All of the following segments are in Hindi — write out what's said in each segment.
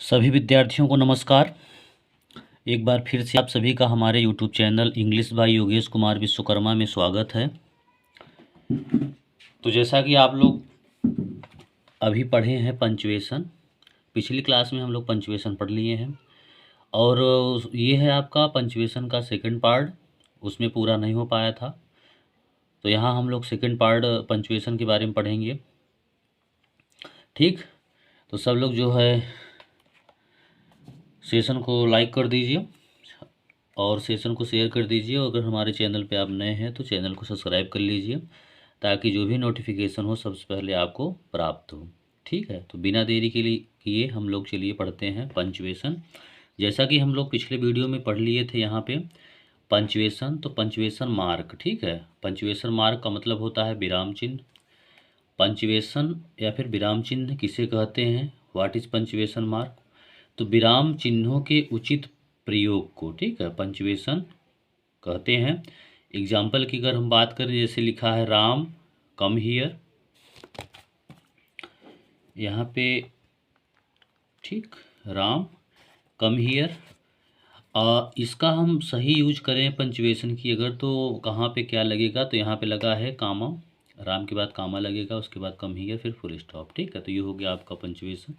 सभी विद्यार्थियों को नमस्कार। एक बार फिर से आप सभी का हमारे YouTube channel English by Yogesh Kumar Vishwakarma में स्वागत है। तो जैसा कि आप लोग अभी पढ़े हैं पंचुएशन, पिछली क्लास में हम लोग पंचुएशन पढ़ लिए हैं और ये है आपका पंचुएशन का सेकंड पार्ट, उसमें पूरा नहीं हो पाया था। तो यहाँ हम लोग सेकंड पार्ट पंचुएशन के बारे में पढ़ेंगे। ठीक, तो सब लोग जो है सेशन को लाइक कर दीजिए और सेशन को शेयर कर दीजिए। अगर हमारे चैनल पे आप नए हैं तो चैनल को सब्सक्राइब कर लीजिए ताकि जो भी नोटिफिकेशन हो सबसे पहले आपको प्राप्त हो। ठीक है, तो बिना देरी के लिए किए हम लोग चलिए पढ़ते हैं पंचुएशन। जैसा कि हम लोग पिछले वीडियो में पढ़ लिए थे यहाँ पे पंचुएशन, तो पंचुएशन मार्क। ठीक है, पंचुएशन मार्क का मतलब होता है विराम चिन्ह। पंचुएशन या फिर विराम चिन्ह किसे कहते हैं, व्हाट इज पंचुएशन मार्क, तो विराम चिन्हों के उचित प्रयोग को, ठीक है, पंचुएशन कहते हैं। एग्जाम्पल की अगर हम बात करें, जैसे लिखा है राम कम हियर, यहाँ पे, ठीक, राम कम हियर। इसका हम सही यूज करें पंचुएशन की अगर, तो कहाँ पे क्या लगेगा, तो यहाँ पे लगा है कामा, राम के बाद कामा लगेगा, उसके बाद कम हियर, फिर फुल स्टॉप। ठीक है, तो ये हो गया आपका punctuation.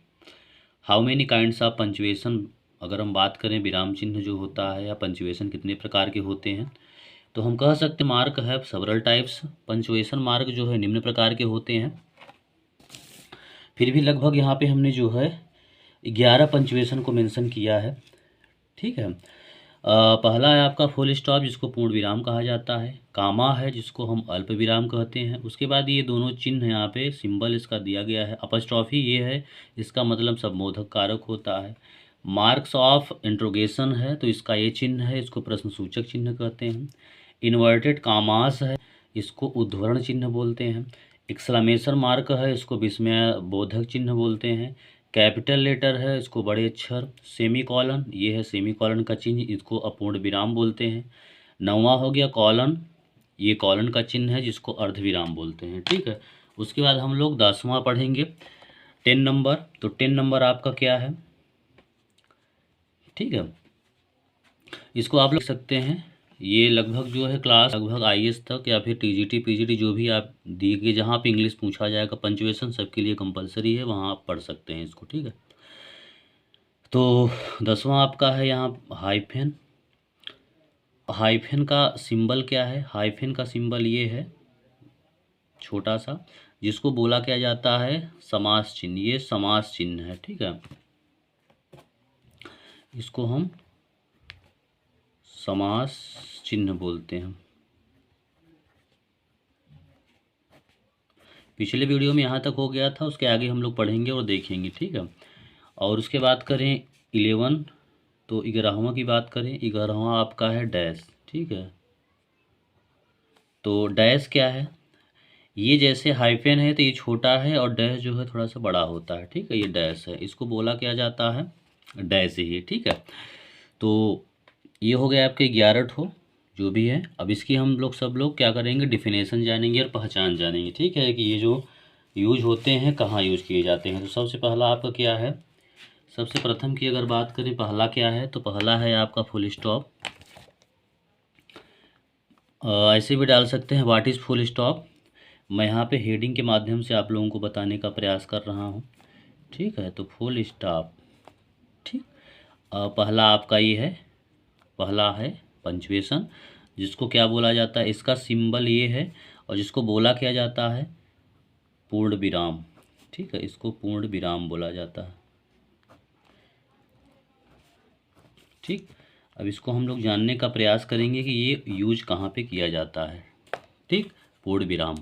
How many kinds of punctuation, अगर हम बात करें विराम चिन्ह जो होता है या पंचुएशन कितने प्रकार के होते हैं, तो हम कह सकते मार्क है सेवरल टाइप्स। पंचुएशन मार्क जो है निम्न प्रकार के होते हैं। फिर भी लगभग यहाँ पे हमने जो है 11 पंचुएशन को मेंशन किया है। ठीक है, पहला है आपका फुल स्टॉप जिसको पूर्ण विराम कहा जाता है, कामा है जिसको हम अल्प विराम कहते हैं। उसके बाद ये दोनों चिन्ह यहाँ पे सिंबल इसका दिया गया है, अपस्ट्रॉफी ये है, इसका मतलब संबोधक कारक होता है। मार्क्स ऑफ इंट्रोगेशन है, तो इसका ये चिन्ह है, इसको प्रश्न सूचक चिन्ह कहते हैं। इन्वर्टेड कामास है, इसको उद्धरण चिन्ह बोलते हैं। एक्सक्लेमेशन मार्क है, इसको विस्मय बोधक चिन्ह बोलते हैं। कैपिटल लेटर है, इसको बड़े अक्षर। सेमी कॉलन, ये है सेमी कॉलन का चिन्ह, इसको अपूर्ण विराम बोलते हैं। नौवां हो गया कॉलन, ये कॉलन का चिन्ह है जिसको अर्ध विराम बोलते हैं। ठीक है, उसके बाद हम लोग 10वां पढ़ेंगे 10 नंबर। तो 10 नंबर आपका क्या है, ठीक है, इसको आप लिख सकते हैं, ये लगभग जो है क्लास लगभग आईएएस तक या फिर टीजीटी पीजीटी जो भी आप दिए, जहाँ पे इंग्लिश पूछा जाएगा पंचुएशन सबके लिए कंपलसरी है, वहाँ आप पढ़ सकते हैं इसको। ठीक है, तो 10वां आपका है यहाँ हाइफेन। हाइफेन का सिंबल क्या है, हाइफेन का सिंबल ये है छोटा सा, जिसको बोला क्या जाता है समास चिन्ह, ये समास चिन्ह है। ठीक है, इसको हम समास चिन्ह बोलते हैं। पिछले वीडियो में यहाँ तक हो गया था, उसके आगे हम लोग पढ़ेंगे और देखेंगे। ठीक है, और उसके बात करें 11, तो 11वां की बात करें, 11वां आपका है डैश। ठीक है, तो डैश क्या है, ये जैसे हाइफेन है तो ये छोटा है और डैश जो है थोड़ा सा बड़ा होता है। ठीक है, ये डैश है, इसको बोला क्या जाता है डैश ही। ठीक है, तो ये हो गया आपके 11 ठो जो भी है। अब इसकी हम लोग सब लोग क्या करेंगे, डिफिनेशन जानेंगे और पहचान जानेंगे। ठीक है, कि ये जो यूज होते हैं कहाँ यूज किए जाते हैं। तो सबसे पहला आपका क्या है, सबसे प्रथम की अगर बात करें पहला क्या है, तो पहला है आपका फुल स्टॉप। ऐसे भी डाल सकते हैं व्हाट इज़ फुल स्टॉप। मैं यहाँ पे हेडिंग के माध्यम से आप लोगों को बताने का प्रयास कर रहा हूँ। ठीक है, तो फुल स्टॉप। ठीक, पहला आपका ये है, पहला है पंचुएशन, जिसको क्या बोला जाता है, इसका सिंबल ये है और जिसको बोला क्या जाता है पूर्ण विराम। ठीक है, इसको पूर्ण विराम बोला जाता है। ठीक, अब इसको हम लोग जानने का प्रयास करेंगे कि ये यूज कहाँ पे किया जाता है। ठीक, पूर्ण विराम।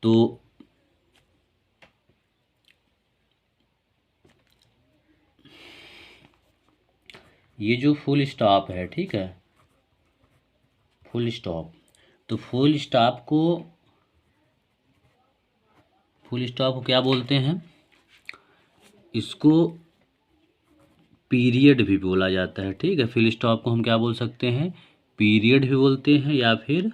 तो ये जो फुल स्टॉप है, ठीक है, फुल स्टॉप, तो फुल स्टॉप को क्या बोलते हैं, इसको पीरियड भी बोला जाता है। ठीक है, फुल स्टॉप को हम क्या बोल सकते हैं, पीरियड भी बोलते हैं या फिर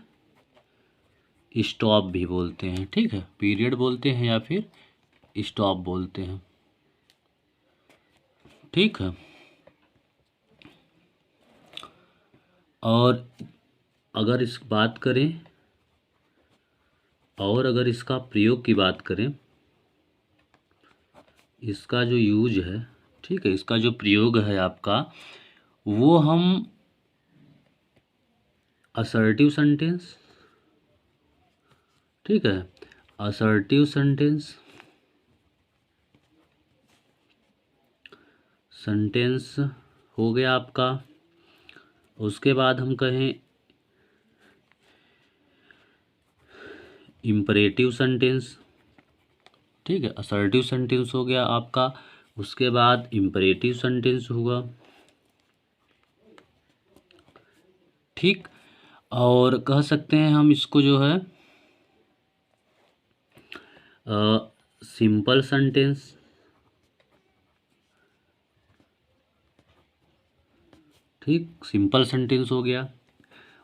स्टॉप भी बोलते हैं। ठीक है, पीरियड बोलते हैं या फिर स्टॉप बोलते हैं। ठीक है। और अगर इस बात करें, और अगर इसका प्रयोग की बात करें, इसका जो यूज है, ठीक है, इसका जो प्रयोग है आपका, वो हम असर्टिव सेंटेंस, ठीक है, असर्टिव सेंटेंस, सेंटेंस हो गया आपका। उसके बाद हम कहें इम्परेटिव सेंटेंस, ठीक है, असर्टिव सेंटेंस हो गया आपका। उसके बाद इम्परेटिव सेंटेंस हुआ, ठीक। और कह सकते हैं हम इसको जो है सिंपल सेंटेंस, ठीक, सिंपल सेंटेंस हो गया।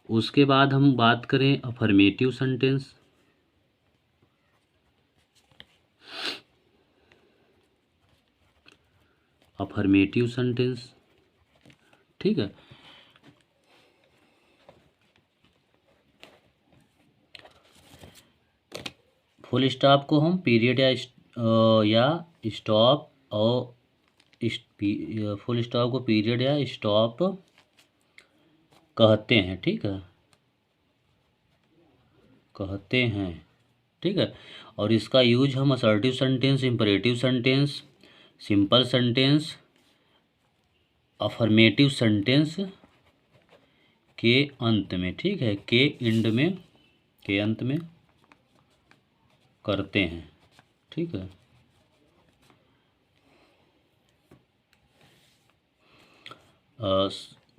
उसके बाद हम बात करें अफर्मेटिव सेंटेंस, अफर्मेटिव सेंटेंस, ठीक है। फुल स्टॉप को हम पीरियड या स्टॉप और फुल स्टॉप को पीरियड या स्टॉप कहते हैं, ठीक है, कहते हैं, ठीक है। और इसका यूज हम assertive sentence, imperative sentence, simple sentence, affirmative sentence के अंत में, ठीक है, के एंड में, के अंत में करते हैं, ठीक है।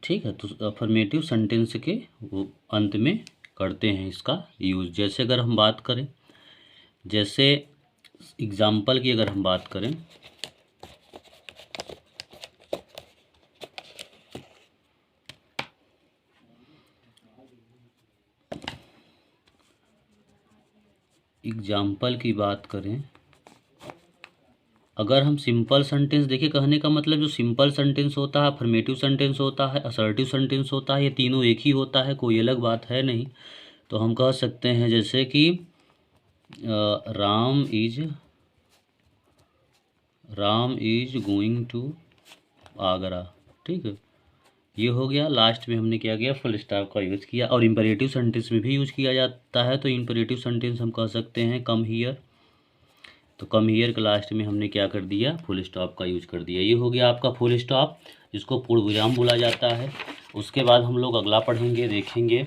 ठीक है, तो अफर्मेटिव सेंटेंस के वो अंत में करते हैं इसका यूज़। जैसे अगर हम बात करें, जैसे एग्जाम्पल की अगर हम बात करें, एग्जाम्पल की बात करें, अगर हम सिंपल सेंटेंस, देखिए कहने का मतलब जो सिंपल सेंटेंस होता है, अफर्मेटिव सेंटेंस होता है, असर्टिव सेंटेंस होता है, ये तीनों एक ही होता है, कोई अलग बात है नहीं। तो हम कह सकते हैं जैसे कि Ram is going to Agra, ठीक है, ये हो गया। लास्ट में हमने क्या किया, फुल स्टॉप का यूज़ किया। और इम्परेटिव सेंटेंस में भी यूज किया जाता है, तो इम्परेटिव सेंटेंस हम कह सकते हैं कम हियर, तो कम हियर के लास्ट में हमने क्या कर दिया, फुल स्टॉप का यूज कर दिया। ये हो गया आपका फुल स्टॉप, जिसको पूर्ण विराम बोला जाता है। उसके बाद हम लोग अगला पढ़ेंगे, देखेंगे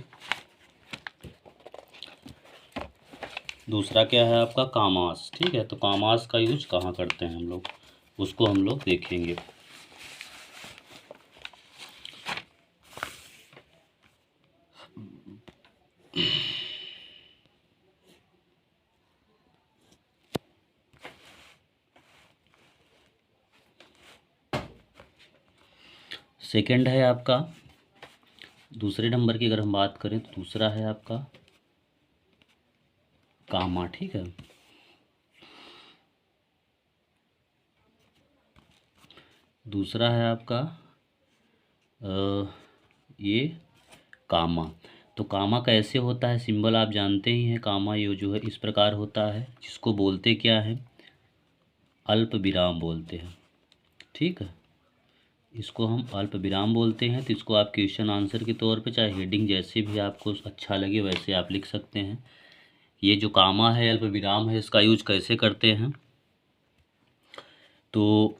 दूसरा क्या है आपका, कामास, ठीक है। तो कामास का यूज कहाँ करते हैं हम लोग, उसको हम लोग देखेंगे। सेकंड है आपका, दूसरे नंबर की अगर हम बात करें तो दूसरा है आपका कामा, ठीक है। दूसरा है आपका ये कामा। तो कामा कैसे होता है, सिंबल आप जानते ही हैं। कामा ये जो है इस प्रकार होता है, जिसको बोलते क्या है, अल्प विराम बोलते हैं, ठीक है, इसको हम अल्प विराम बोलते हैं। तो इसको आप क्वेश्चन आंसर के तौर पे, चाहे हेडिंग जैसे भी आपको अच्छा लगे वैसे आप लिख सकते हैं। ये जो कामा है, अल्प विराम है, इसका यूज कैसे करते हैं, तो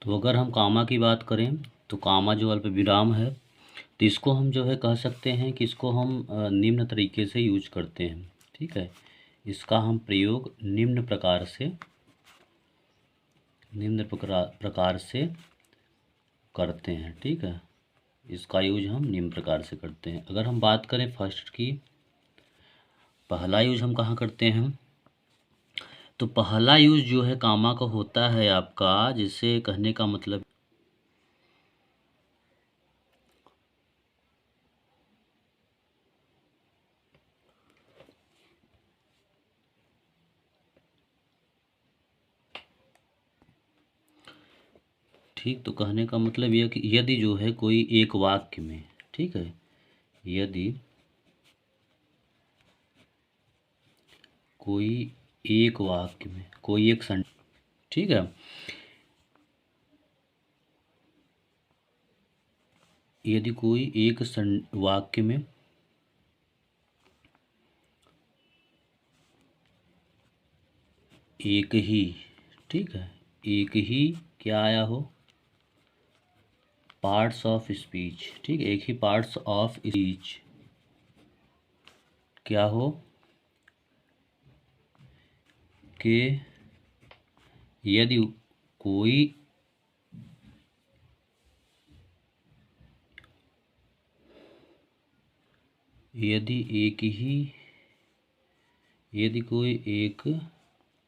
अगर हम कामा की बात करें, तो कामा जो अल्प विराम है, तो इसको हम जो है कह सकते हैं कि इसको हम निम्न तरीके से यूज करते हैं, ठीक है। इसका हम प्रयोग निम्न प्रकार से करते हैं, ठीक है। इसका यूज हम निम्न प्रकार से करते हैं। अगर हम बात करें फर्स्ट की, पहला यूज हम कहाँ करते हैं, तो पहला यूज जो है कामा का होता है आपका, जिससे कहने का मतलब ठीक, तो कहने का मतलब यह कि यदि जो है कोई एक वाक्य में, ठीक है, यदि कोई एक वाक्य में कोई एक ठीक है, यदि कोई एक वाक्य में एक ही, ठीक है, एक ही क्या आया हो, पार्ट्स ऑफ स्पीच, ठीक है, एक ही पार्ट्स ऑफ स्पीच क्या हो कि यदि कोई यदि एक ही यदि कोई एक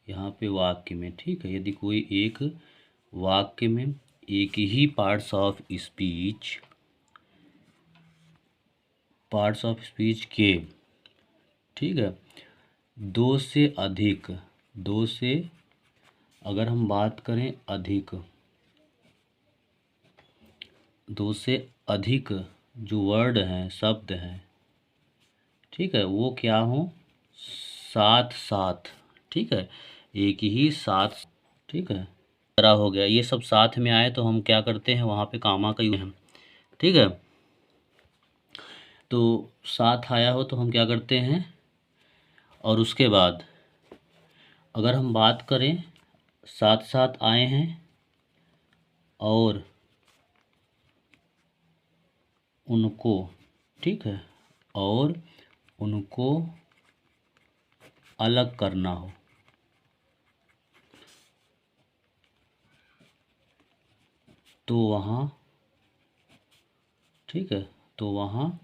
यहाँ पे वाक्य में, ठीक है, यदि कोई एक वाक्य में एक ही पार्ट्स ऑफ स्पीच के, ठीक है, दो से अधिक, दो से अगर हम बात करें अधिक, दो से अधिक जो वर्ड हैं, शब्द हैं, ठीक है, वो क्या हो, साथ साथ, ठीक है, एक ही साथ, ठीक है, तरह हो गया, ये सब साथ में आए तो हम क्या करते हैं, वहाँ पे कामा का यूज है, ठीक है, तो साथ आया हो तो हम क्या करते हैं, और उसके बाद अगर हम बात करें साथ साथ आए हैं और उनको, ठीक है, और उनको अलग करना हो, तो वहाँ, ठीक है, तो वहाँ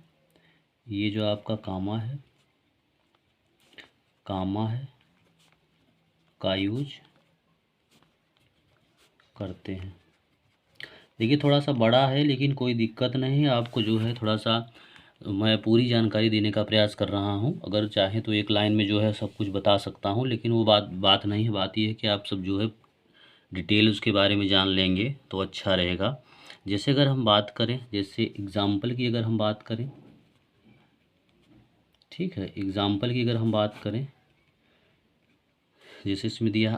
ये जो आपका कामा है का यूज करते हैं। देखिए थोड़ा सा बड़ा है लेकिन कोई दिक्कत नहीं, आपको जो है थोड़ा सा मैं पूरी जानकारी देने का प्रयास कर रहा हूँ, अगर चाहें तो एक लाइन में जो है सब कुछ बता सकता हूँ, लेकिन वो बात नहीं है, बात ये है कि आप सब जो है डिटेल उसके बारे में जान लेंगे तो अच्छा रहेगा। जैसे अगर हम बात करें, जैसे एग्ज़ाम्पल की अगर हम बात करें, ठीक है, एग्ज़ाम्पल की अगर हम बात करें, जैसे इसमें दे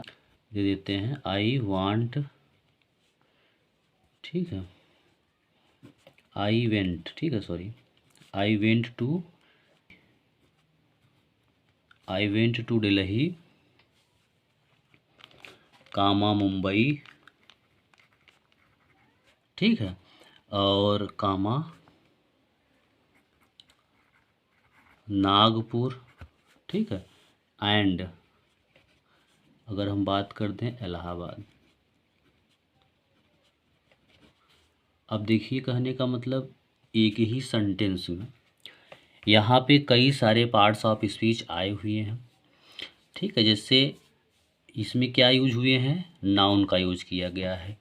देते हैं आई वांट, ठीक है, आई वेंट, ठीक है, sorry, I went to Delhi comma Mumbai, ठीक है, और कामा नागपुर, ठीक है, एंड अगर हम बात करते हैं इलाहाबाद। अब देखिए कहने का मतलब एक ही सेंटेंस में यहाँ पे कई सारे पार्ट्स ऑफ स्पीच आए हुए हैं, ठीक है, जैसे इसमें क्या यूज हुए हैं, नाउन का यूज किया गया है,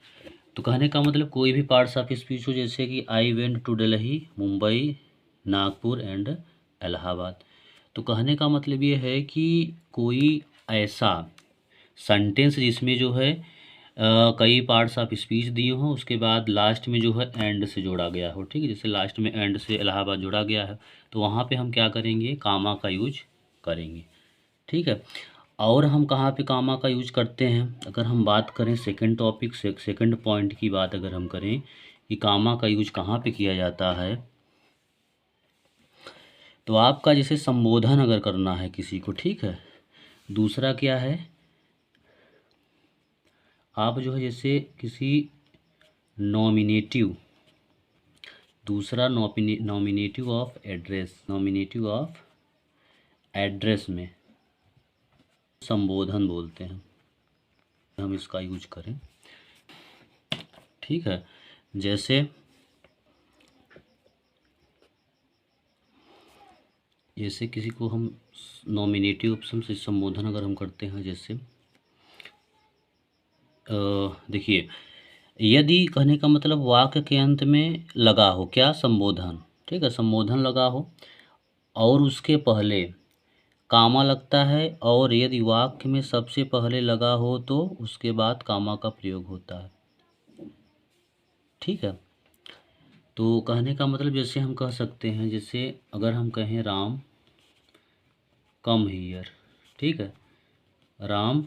तो कहने का मतलब कोई भी पार्ट्स ऑफ स्पीच हो, जैसे कि I went to Delhi, Mumbai, Nagpur and Allahabad, तो कहने का मतलब ये है कि कोई ऐसा सेंटेंस जिसमें जो है कई पार्ट्स ऑफ स्पीच दिए हों, उसके बाद लास्ट में जो है एंड से जोड़ा गया हो, ठीक है, जैसे लास्ट में एंड से इलाहाबाद जोड़ा गया है, तो वहाँ पे हम क्या करेंगे, कामा का यूज करेंगे, ठीक है। और हम कहाँ पे कामा का यूज करते हैं, अगर हम बात करें सेकंड टॉपिक से, सेकंड पॉइंट की बात अगर हम करें कि कामा का यूज कहाँ पे किया जाता है, तो आपका जैसे संबोधन अगर करना है किसी को, ठीक है, दूसरा क्या है, आप जो है जैसे किसी नॉमिनेटिव, दूसरा नॉमिनेटिव ऑफ एड्रेस में संबोधन बोलते हैं, हम इसका यूज करें, ठीक है, जैसे किसी को हम नॉमिनेटिव ऑप्शन से संबोधन अगर हम करते हैं, जैसे देखिए, यदि कहने का मतलब वाक्य के अंत में लगा हो क्या, संबोधन, ठीक है, संबोधन लगा हो और उसके पहले कामा लगता है, और यदि वाक्य में सबसे पहले लगा हो तो उसके बाद कामा का प्रयोग होता है। ठीक है, तो कहने का मतलब जैसे हम कह सकते हैं, जैसे अगर हम कहें राम कम हियर, ठीक है, राम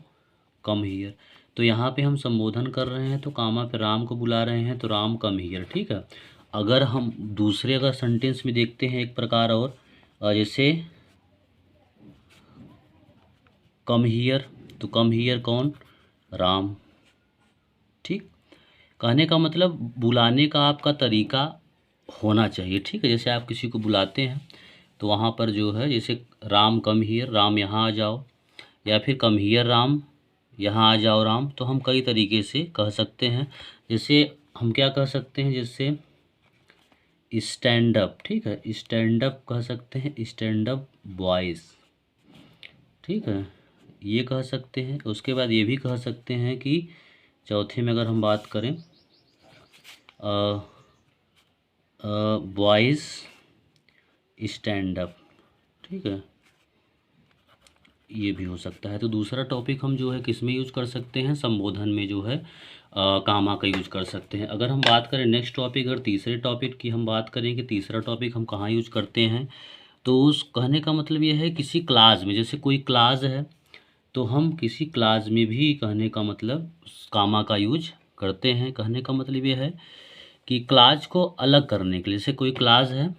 कम हियर, तो यहाँ पे हम संबोधन कर रहे हैं तो कामा पे राम को बुला रहे हैं, तो राम कम हियर। ठीक है, अगर हम दूसरे अगर सेंटेंस में देखते हैं एक प्रकार और, जैसे कम हियर, तो कम हियर कौन, राम। ठीक, कहने का मतलब बुलाने का आपका तरीका होना चाहिए। ठीक है, जैसे आप किसी को बुलाते हैं तो वहाँ पर जो है, जैसे राम कम हियर, राम यहाँ आ जाओ, या फिर कम हियर राम, यहाँ आ जाओ राम, तो हम कई तरीके से कह सकते हैं। जैसे हम क्या कह सकते हैं, जैसे स्टैंड अप, ठीक है, स्टैंड अप कह सकते हैं, स्टैंड अप बॉयज़, ठीक है, ये कह सकते हैं। उसके बाद ये भी कह सकते हैं कि चौथे में अगर हम बात करें, बॉयज़ स्टैंड अप, ठीक है, ये भी हो सकता है। तो दूसरा टॉपिक हम जो है किस में यूज कर सकते हैं, संबोधन में जो है कामा का यूज कर सकते हैं। अगर हम बात करें नेक्स्ट टॉपिक, अगर तीसरे टॉपिक की हम बात करें कि तीसरा टॉपिक हम कहाँ यूज करते हैं, तो उस कहने का मतलब ये है किसी क्लास में, जैसे कोई क्लास है तो हम किसी क्लास में भी कहने का मतलब कामा का यूज करते हैं। कहने का मतलब ये है कि क्लास को अलग करने के लिए, जैसे कोई क्लास है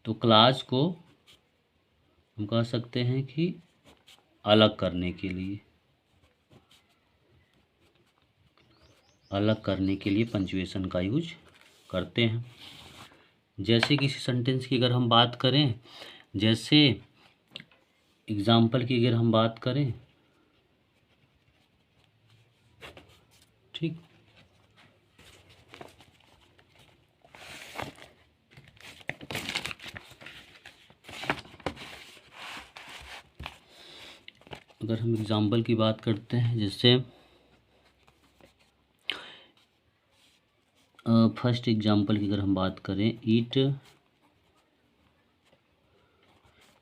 तो क्लास को हम कह सकते हैं कि अलग करने के लिए, अलग करने के लिए पंचुएशन का यूज करते हैं। जैसे किसी सेंटेंस की अगर हम बात करें, जैसे एग्जाम्पल की अगर हम बात करें, ठीक, अगर हम एग्जाम्पल की बात करते हैं, जैसे फर्स्ट एग्जाम्पल की अगर हम बात करें, ईट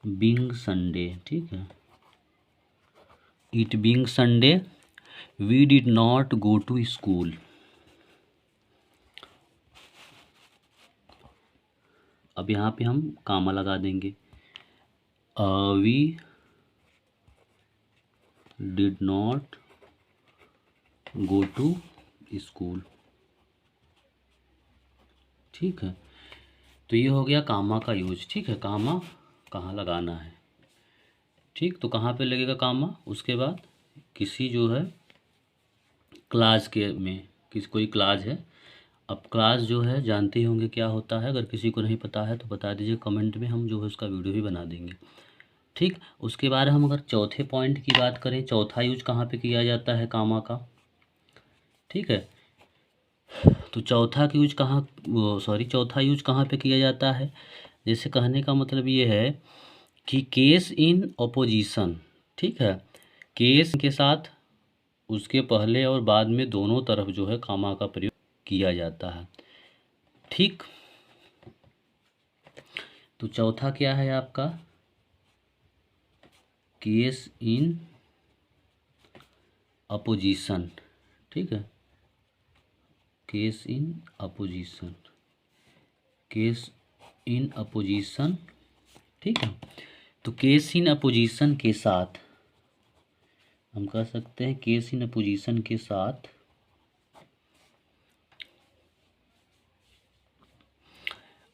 बीइंग संडे, ठीक है, it being Sunday we did not go to school. अब यहाँ पे हम कामा लगा देंगे, we did not go to school, ठीक है, तो ये हो गया कामा का यूज। ठीक है, कामा कहाँ लगाना है, ठीक, तो कहाँ पे लगेगा कामा, उसके बाद किसी जो है क्लास के में, किसी कोई क्लास है। अब क्लास जो है जानते ही होंगे क्या होता है, अगर किसी को नहीं पता है तो बता दीजिए कमेंट में, हम जो है उसका वीडियो भी बना देंगे। ठीक, उसके बाद हम अगर चौथे पॉइंट की बात करें, चौथा यूज कहाँ पे किया जाता है कामा का, ठीक है, तो चौथा की यूज कहाँ, सॉरी, चौथा यूज कहाँ पे किया जाता है, जैसे कहने का मतलब ये है कि केस इन अपोजिशन, ठीक है, केस के साथ उसके पहले और बाद में दोनों तरफ जो है कामा का प्रयोग किया जाता है। ठीक, तो चौथा क्या है आपका, केस इन अपोजिशन, ठीक है, case in opposition, case in opposition, ठीक है, तो केस इन अपोजिशन के साथ हम कह सकते हैं, केस इन अपोजिशन के साथ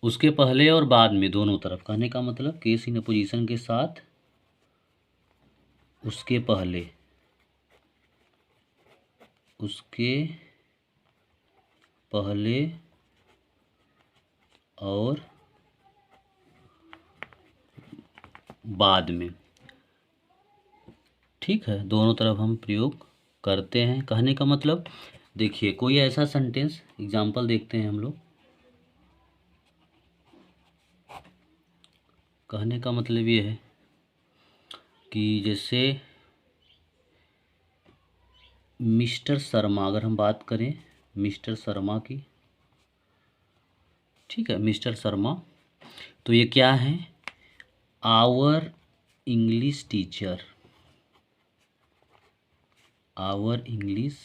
उसके पहले और बाद में दोनों तरफ, कहने का मतलब केस इन अपोजिशन के साथ उसके पहले, उसके पहले और बाद में, ठीक है, दोनों तरफ हम प्रयोग करते हैं। कहने का मतलब देखिए, कोई ऐसा सेंटेंस एग्जाम्पल देखते हैं हम लोग, कहने का मतलब ये है कि जैसे मिस्टर शर्मा, अगर हम बात करें मिस्टर शर्मा की, ठीक है, मिस्टर शर्मा, तो ये क्या है, our English teacher, our English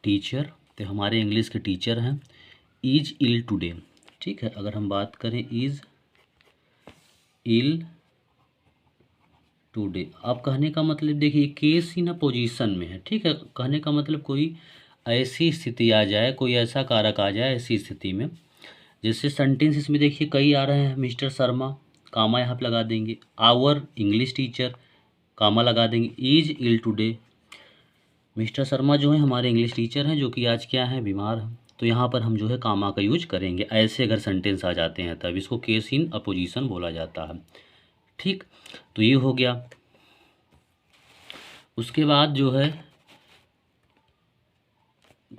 teacher, तो हमारे इंग्लिश के टीचर हैं, इज इल टुडे, ठीक है। अगर हम बात करें इज इल टुडे, अब कहने का मतलब देखिए केस इन अ पोजीशन में है, ठीक है। कहने का मतलब कोई ऐसी स्थिति आ जाए, कोई ऐसा कारक आ जाए ऐसी स्थिति में, जैसे सेंटेंस इसमें देखिए कई आ रहे हैं, मिस्टर शर्मा, कामा यहाँ पे लगा देंगे, आवर इंग्लिश टीचर, कामा लगा देंगे, is ill today, mister Sharma जो है हमारे इंग्लिश टीचर हैं जो कि आज क्या है, बीमार हैं, तो यहाँ पर हम जो है कामा का यूज करेंगे। ऐसे अगर सेंटेंस आ जाते हैं तब इसको केस इन अपोजिशन बोला जाता है, ठीक। तो ये हो गया। उसके बाद जो है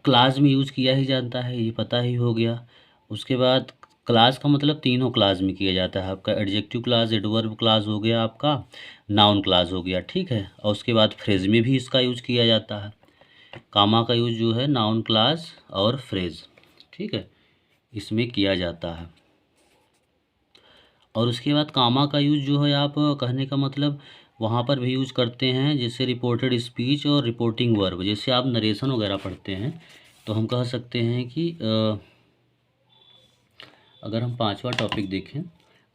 क्लास में यूज किया ही जाता है, ये पता ही हो गया। उसके बाद क्लास का मतलब तीनों क्लास में किया जाता है, आपका एडजेक्टिव क्लास, एडवर्ब क्लास हो गया, आपका नाउन क्लास हो गया, ठीक है। और उसके बाद फ्रेज में भी इसका यूज किया जाता है, कामा का यूज जो है नाउन क्लास और फ्रेज, ठीक है, इसमें किया जाता है। और उसके बाद कामा का यूज जो है आप कहने का मतलब वहाँ पर भी यूज करते हैं, जैसे रिपोर्टेड स्पीच और रिपोर्टिंग वर्ब, जैसे आप नरेशन वगैरह पढ़ते हैं तो हम कह सकते हैं कि अगर हम पांचवा टॉपिक देखें,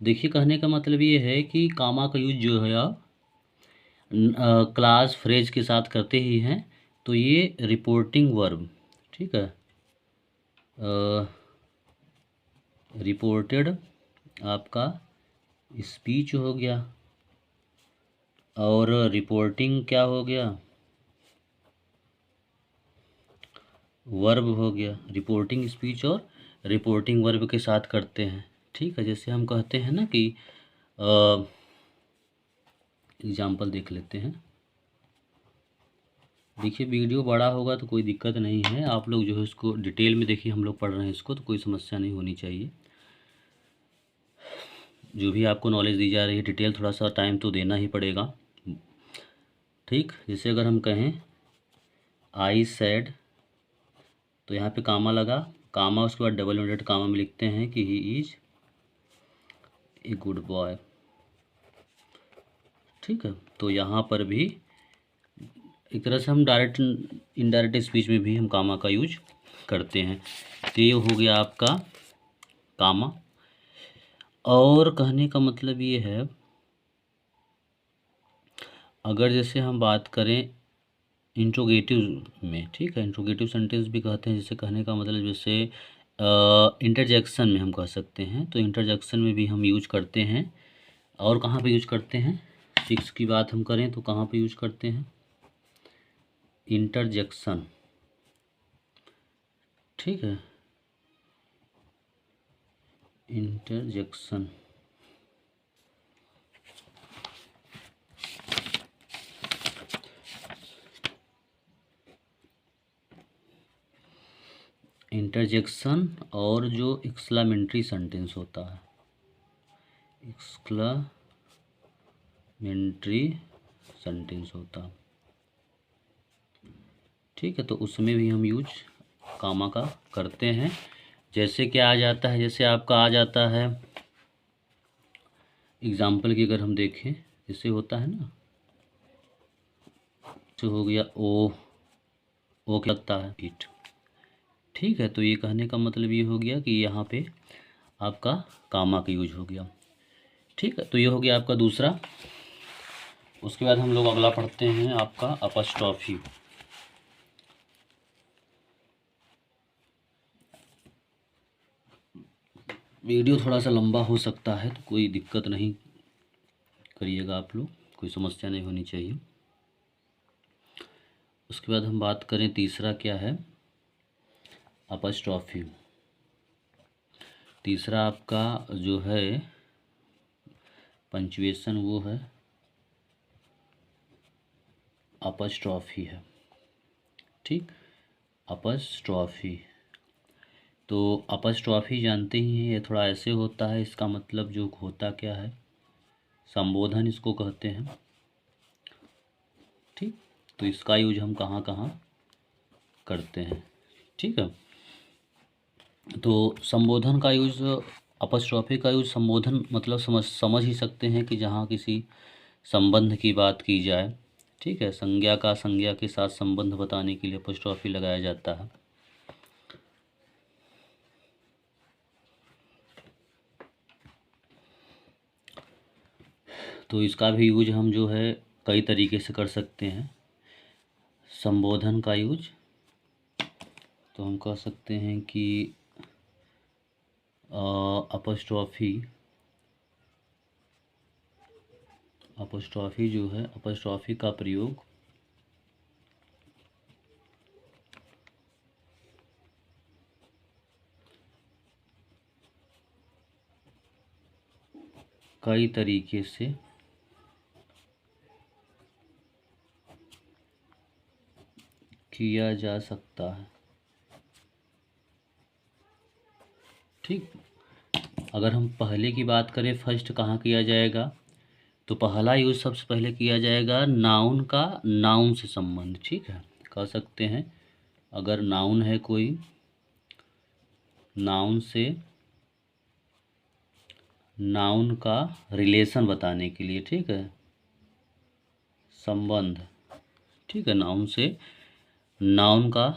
देखिए कहने का मतलब ये है कि कामा का यूज जो है आप क्लास फ्रेज के साथ करते ही हैं, तो ये रिपोर्टिंग वर्ब, ठीक है, रिपोर्टेड आपका स्पीच हो गया और रिपोर्टिंग क्या हो गया, वर्ब हो गया, रिपोर्टिंग स्पीच और रिपोर्टिंग वर्ब के साथ करते हैं, ठीक है। जैसे हम कहते हैं ना कि एग्जाम्पल देख लेते हैं, देखिए वीडियो बड़ा होगा तो कोई दिक्कत नहीं है, आप लोग जो है इसको डिटेल में देखिए, हम लोग पढ़ रहे हैं इसको तो कोई समस्या नहीं होनी चाहिए। जो भी आपको नॉलेज दी जा रही है डिटेल, थोड़ा सा टाइम तो देना ही पड़ेगा, ठीक। जैसे अगर हम कहें आई सेड, तो यहाँ पे कामा लगा, कामा उसके बाद डबल इन्वर्टेड कामा में लिखते हैं कि he is a good boy, ठीक है। तो यहाँ पर भी एक तरह से हम डायरेक्ट इनडायरेक्ट स्पीच में भी हम कामा का यूज करते हैं। तो ये हो गया आपका कामा। और कहने का मतलब ये है, अगर जैसे हम बात करें इंट्रोगेटिव में, ठीक है, इंट्रोगेटिव सेंटेंस भी कहते हैं, जैसे कहने का मतलब जैसे इंटरजेक्शन में हम कह सकते हैं, तो इंटरजेक्शन में भी हम यूज करते हैं। और कहाँ पे यूज करते हैं, सिक्स की बात हम करें तो कहाँ पे यूज करते हैं, इंटरजेक्शन, ठीक है, इंटरजेक्शन, इंटरजेक्शन और जो एक्सक्लामेटरी सेंटेंस होता है, एक्सक्लामेटरी सेंटेंस होता है, ठीक है, तो उसमें भी हम यूज कामा का करते हैं। जैसे क्या आ जाता है, जैसे आपका आ जाता है एग्जाम्पल की अगर हम देखें, जैसे होता है ना, जो हो गया ओ क्या लगता है, इट, ठीक है। तो ये कहने का मतलब ये हो गया कि यहाँ पे आपका कामा का यूज हो गया, ठीक है। तो ये हो गया आपका दूसरा। उसके बाद हम लोग अगला पढ़ते हैं आपका अपस्ट्रॉफी। वीडियो थोड़ा सा लंबा हो सकता है तो कोई दिक्कत नहीं करिएगा आप लोग, कोई समस्या नहीं होनी चाहिए। उसके बाद हम बात करें तीसरा क्या है, अपस्ट्रॉफी। तीसरा आपका जो है पंक्चुएशन वो है अपस्ट्रॉफी है, ठीक, अपस्ट्रॉफी। तो अपस्ट्रॉफी जानते ही हैं, ये थोड़ा ऐसे होता है, इसका मतलब जो होता क्या है, संबोधन इसको कहते हैं, ठीक। तो इसका यूज हम कहाँ कहाँ करते हैं, ठीक है। तो संबोधन का यूज, अपस्ट्रॉफी का यूज संबोधन मतलब समझ ही सकते हैं कि जहाँ किसी संबंध की बात की जाए, ठीक है। संज्ञा के साथ संबंध बताने के लिए अपस्ट्रॉफी लगाया जाता है। तो इसका भी यूज हम जो है कई तरीके से कर सकते हैं। संबोधन का यूज तो हम कह सकते हैं कि अपस्ट्रॉफी जो है, अपस्ट्रॉफी का प्रयोग कई तरीके से किया जा सकता है, ठीक। अगर हम पहले की बात करें, फर्स्ट कहाँ किया जाएगा, तो पहला यूज सबसे पहले किया जाएगा नाउन का, नाउन से संबंध, ठीक है। कह सकते हैं अगर नाउन है कोई, नाउन से नाउन का रिलेशन बताने के लिए, ठीक है, संबंध, ठीक है। नाउन से नाउन का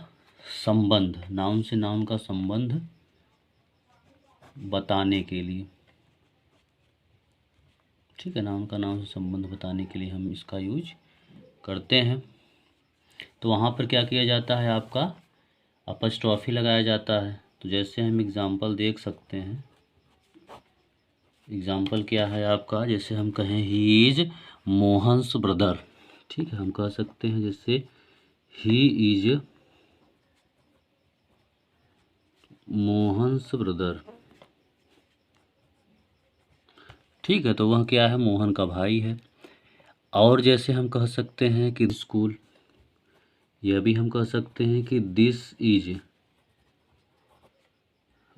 संबंध, नाउन से नाउन का संबंध बताने के लिए, ठीक है। नाउन का नाउन से संबंध बताने के लिए हम इसका यूज करते हैं। तो वहाँ पर क्या किया जाता है, आपका अपस्ट्रॉफी लगाया जाता है। तो जैसे हम एग्जाम्पल देख सकते हैं, एग्जाम्पल क्या है आपका, जैसे हम कहें ही इज मोहन्स ब्रदर, ठीक है। हम कह सकते हैं जैसे ही इज मोहन्स ब्रदर, ठीक है। तो वह क्या है, मोहन का भाई है। और जैसे हम कह सकते हैं कि स्कूल, यह भी हम कह सकते हैं कि दिस इज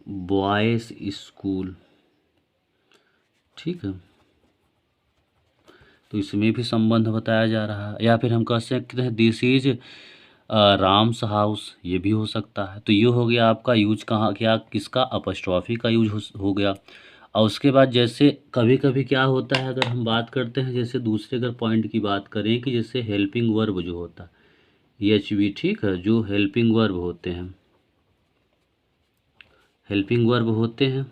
बॉयज स्कूल, ठीक है। तो इसमें भी संबंध बताया जा रहा है। या फिर हम कह सकते हैं दिस इज राम्स हाउस, ये भी हो सकता है। तो ये हो गया आपका यूज, कहाँ क्या, किसका, अपस्ट्रॉफी का यूज हो गया। और उसके बाद जैसे कभी कभी क्या होता है, अगर हम बात करते हैं जैसे दूसरे अगर पॉइंट की बात करें कि जैसे हेल्पिंग वर्ब जो होता है, एच वी, ठीक है, जो हेल्पिंग वर्ब होते हैं, हेल्पिंग वर्ब होते हैं,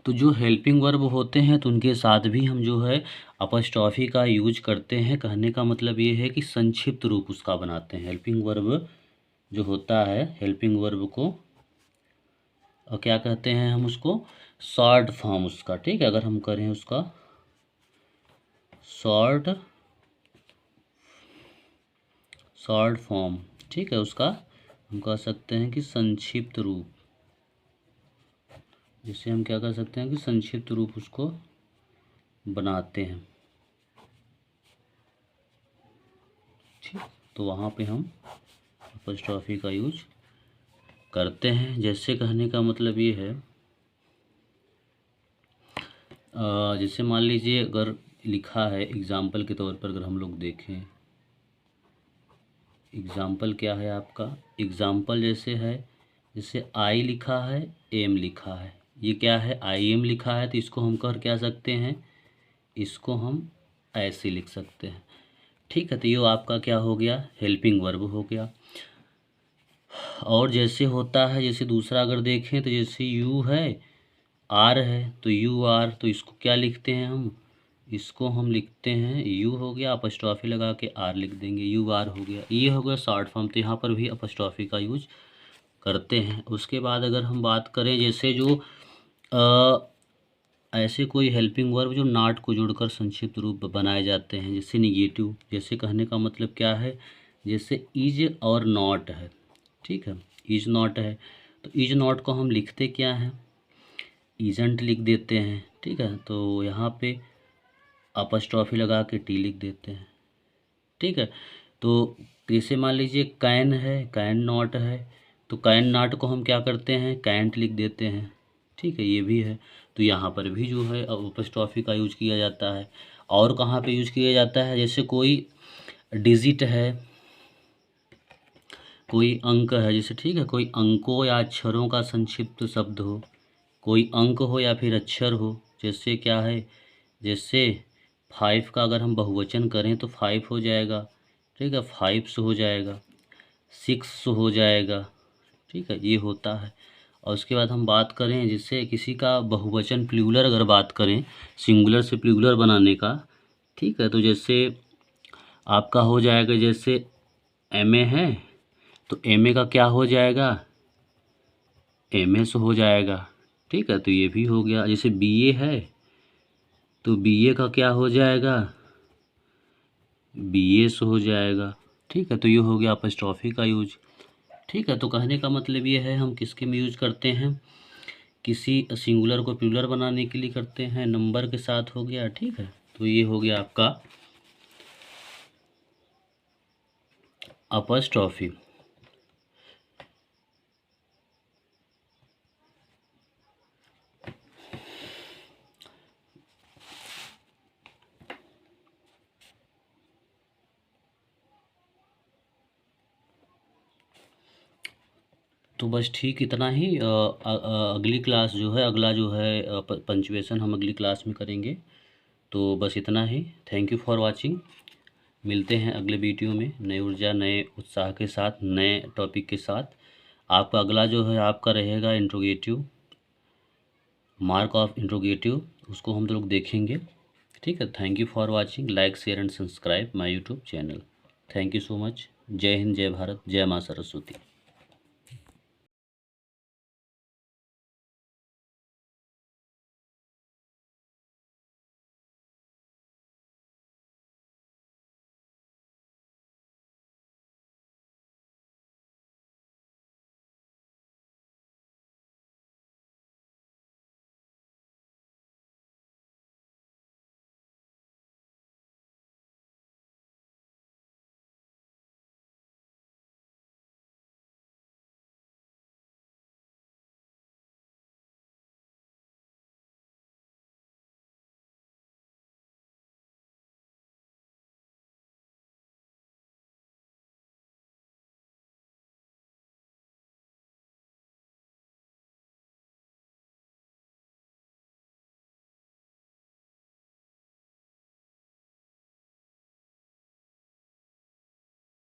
तो जो हेल्पिंग वर्ब होते हैं तो उनके साथ भी हम जो है अपस्ट्रॉफी का यूज करते हैं। कहने का मतलब ये है कि संक्षिप्त रूप उसका बनाते हैं। हेल्पिंग वर्ब जो होता है, हेल्पिंग वर्ब को और क्या कहते हैं हम उसको, शॉर्ट फॉर्म उसका, ठीक है। अगर हम करें उसका शॉर्ट फॉर्म, ठीक है, उसका हम कह सकते हैं कि संक्षिप्त रूप, जिसे हम क्या कर सकते हैं कि संक्षिप्त रूप उसको बनाते हैं, ठीक। तो वहाँ पे हम अपस्ट्रॉफी का यूज करते हैं। जैसे कहने का मतलब ये है, जैसे मान लीजिए अगर लिखा है, एग्जाम्पल के तौर पर अगर हम लोग देखें, एग्जाम्पल क्या है आपका, एग्जाम्पल जैसे है, जैसे आई लिखा है, एम लिखा है, ये क्या है, आई एम लिखा है, तो इसको हम कर क्या सकते हैं, इसको हम ऐसे लिख सकते हैं, ठीक है। तो ये आपका क्या हो गया, हेल्पिंग वर्ब हो गया। और जैसे होता है, जैसे दूसरा अगर देखें तो जैसे यू है, आर है, तो यू आर, तो इसको क्या लिखते हैं हम, इसको हम लिखते हैं, यू हो गया, अपस्ट्रॉफी लगा के आर लिख देंगे, यू आर हो गया, ये हो गया शॉर्ट फॉर्म। तो यहाँ पर भी अपस्ट्रॉफी का यूज करते हैं। उसके बाद अगर हम बात करें जैसे जो ऐसे कोई हेल्पिंग वर्ब जो नाट को जोड़कर संक्षिप्त रूप बनाए जाते हैं, जैसे निगेटिव, जैसे कहने का मतलब क्या है, जैसे इज और नॉट है, ठीक है, इज नॉट है, तो इज नॉट को हम लिखते क्या हैं, इजंट लिख देते हैं, ठीक है। तो यहाँ पे अपस्ट्रॉफी लगा के टी लिख देते हैं, ठीक है। तो जैसे मान लीजिए कैन है, कैन नॉट है, तो कैन नॉट को हम क्या करते हैं, कैंट लिख देते हैं, ठीक है, ये भी है। तो यहाँ पर भी जो है अपस्ट्रॉफी का यूज किया जाता है। और कहाँ पे यूज किया जाता है, जैसे कोई डिजिट है, कोई अंक है, जैसे ठीक है, कोई अंकों या अक्षरों का संक्षिप्त शब्द हो, कोई अंक हो या फिर अक्षर हो। जैसे क्या है, जैसे 5 का अगर हम बहुवचन करें तो 5 हो जाएगा, ठीक है, 5 हो जाएगा, 6 हो जाएगा, ठीक है, ये होता है। और उसके बाद हम बात करें जिससे किसी का बहुवचन प्लूरल अगर बात करें, सिंगुलर से प्लूरल बनाने का, ठीक है, तो जैसे आपका हो जाएगा, जैसे एमए है तो एमए का क्या हो जाएगा, एमएस हो जाएगा, ठीक है, तो ये भी हो गया। जैसे बीए है तो बीए का क्या हो जाएगा, बीएस हो जाएगा, ठीक है, तो ये हो गया अपस्ट्रॉफी का यूज। ठीक है, तो कहने का मतलब ये है हम किसके में यूज करते हैं, किसी सिंगुलर को प्लूरल बनाने के लिए करते हैं, नंबर के साथ हो गया, ठीक है, तो ये हो गया आपका अपस्ट्रॉफी। तो बस ठीक इतना ही। अगली क्लास जो है, अगला जो है पंचुएशन हम अगली क्लास में करेंगे। तो बस इतना ही। Thank you for watching. मिलते हैं अगले वीडियो में नई ऊर्जा, नए उत्साह के साथ, नए टॉपिक के साथ। आपका अगला जो है आपका रहेगा इंट्रोगेटिव, मार्क ऑफ इंट्रोगेटिव, उसको हम लोग देखेंगे। ठीक है, thank you for watching. Like, share and subscribe my YouTube channel. Thank you so much. जय हिंद, जय भारत, जय माँ सरस्वती।